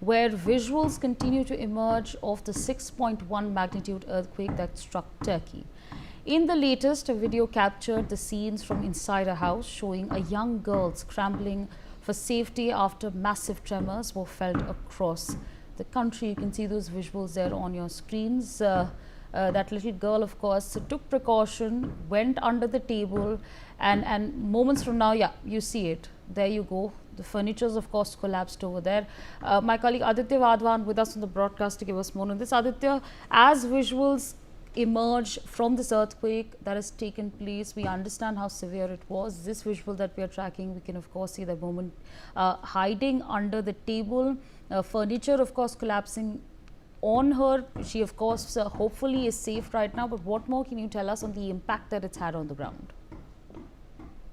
where visuals continue to emerge of the 6.1 magnitude earthquake that struck Turkey. In the latest, a video captured the scenes from inside a house showing a young girl scrambling for safety after massive tremors were felt across the country. You can see those visuals there on your screens. That little girl, of course, took precaution, went under the table, and moments from now, yeah, you see it. There you go. The furnitures, of course, collapsed over there. My colleague Aditya Vadwan with us on the broadcast to give us more on this. Aditya, as visuals emerge from this earthquake that has taken place, we understand how severe it was. This visual that we are tracking, we can of course see the woman hiding under the table, furniture of course collapsing on her. She of course hopefully is safe right now, but what more can you tell us on the impact that it's had on the ground?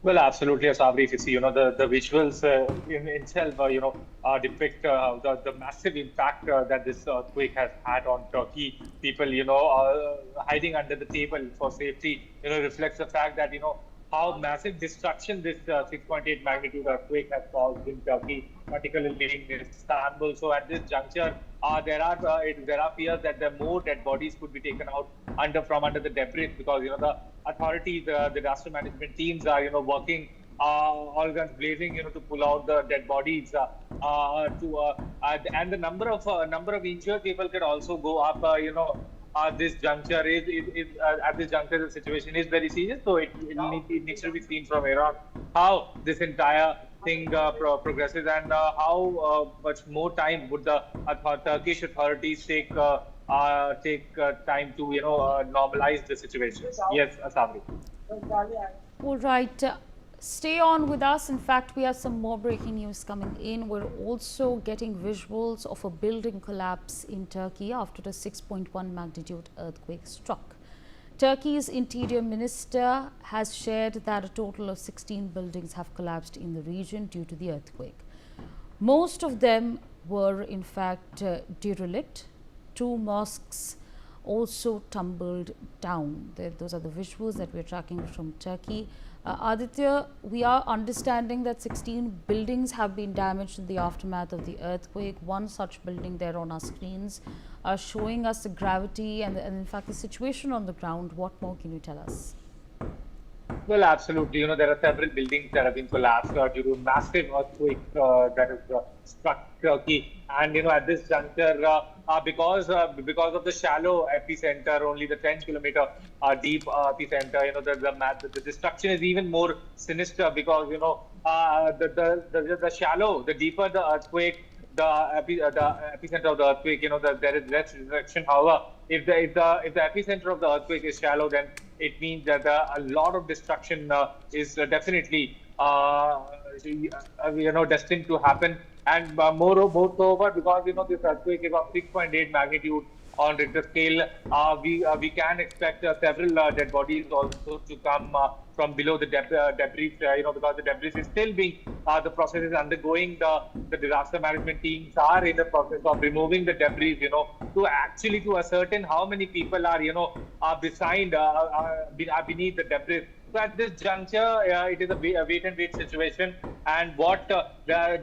Well, absolutely, Asabri. If you see, the visuals in itself, depict the massive impact that this earthquake has had on Turkey. People, hiding under the table for safety, reflects the fact that, how massive destruction this 6.8 magnitude earthquake has caused in Turkey, particularly in Istanbul. So at this juncture, there are fears that the more dead bodies could be taken out from under the debris, because the authorities, the disaster management teams are working all guns blazing to pull out the dead bodies, and the number of injured people could also go up. This juncture is at this juncture the situation is very serious, so it needs to be seen from Iran how this entire thing progresses, and how much more time would the Turkish authorities take time to normalize the situation. Yes, Asabri. All right. Stay on with us. In fact, we have some more breaking news coming in. We're also getting visuals of a building collapse in Turkey after a 6.1 magnitude earthquake struck. Turkey's interior minister has shared that a total of 16 buildings have collapsed in the region due to the earthquake. Most of them were in fact derelict. 2 mosques also tumbled down. Those are the visuals that we're tracking from Turkey. Aditya, we are understanding that 16 buildings have been damaged in the aftermath of the earthquake. One such building there on our screens showing us the gravity and in fact the situation on the ground. What more can you tell us? Well, absolutely. There are several buildings that have been collapsed due to massive earthquake that has struck Turkey. And, at this juncture, because of the shallow epicenter, only the 10-kilometer deep epicenter, the destruction is even more sinister, because, the shallow, the deeper the earthquake, the epicenter of the earthquake, there is less destruction. However, if the epicenter of the earthquake is shallow, then it means that a lot of destruction is definitely destined to happen. And moreover, because this earthquake is of 6.8 magnitude on Richter scale, we can expect several dead bodies also to come from below the debris, because the debris is still being, the process is undergoing. The disaster management teams are in the process of removing the debris, to ascertain how many people are, beneath the debris. So at this juncture, it is a wait and wait situation, and there has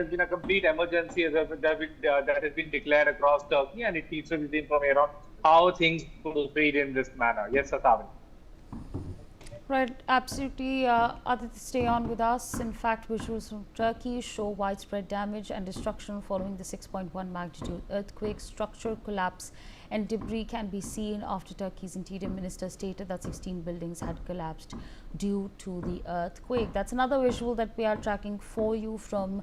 been a complete emergency that has been declared across Turkey, and it needs to be seen from here on how things proceed in this manner. Yes, Sasavan. Right, absolutely. Aditya, stay on with us. In fact, visuals from Turkey show widespread damage and destruction following the 6.1 magnitude earthquake. Structural collapse and debris can be seen after Turkey's interior minister stated that 16 buildings had collapsed due to the earthquake. That's another visual that we are tracking for you from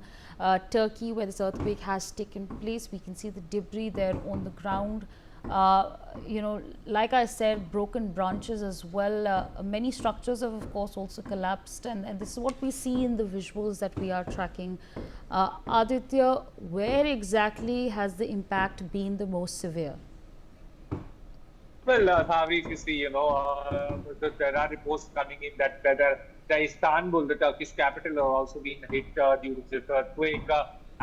Turkey, where this earthquake has taken place. We can see the debris there on the ground. Like I said, broken branches as well. Many structures have, of course, also collapsed, and this is what we see in the visuals that we are tracking. Aditya, where exactly has the impact been the most severe? Well, Thavi, if you see, there are reports coming in that the Istanbul, the Turkish capital, have also been hit due to this earthquake.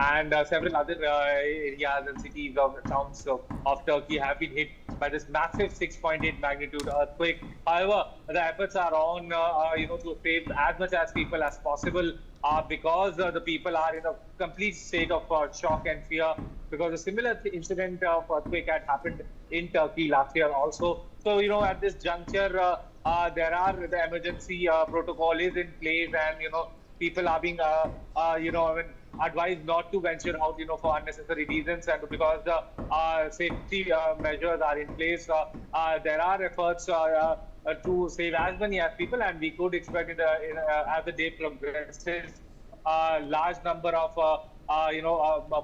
And several other areas and cities of towns of Turkey have been hit by this massive 6.8 magnitude earthquake. However, the efforts are on, to save as much as people as possible. because the people are in a complete state of shock and fear, because a similar incident of earthquake had happened in Turkey last year also. So, at this juncture, the emergency protocol is in place, and, people are being, I mean, advised not to venture out, for unnecessary reasons, and because the safety measures are in place, there are efforts to save as many as people, and we could expect as the day progresses, large number of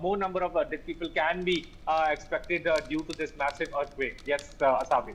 more number of dead people can be expected due to this massive earthquake. Yes, Asabri.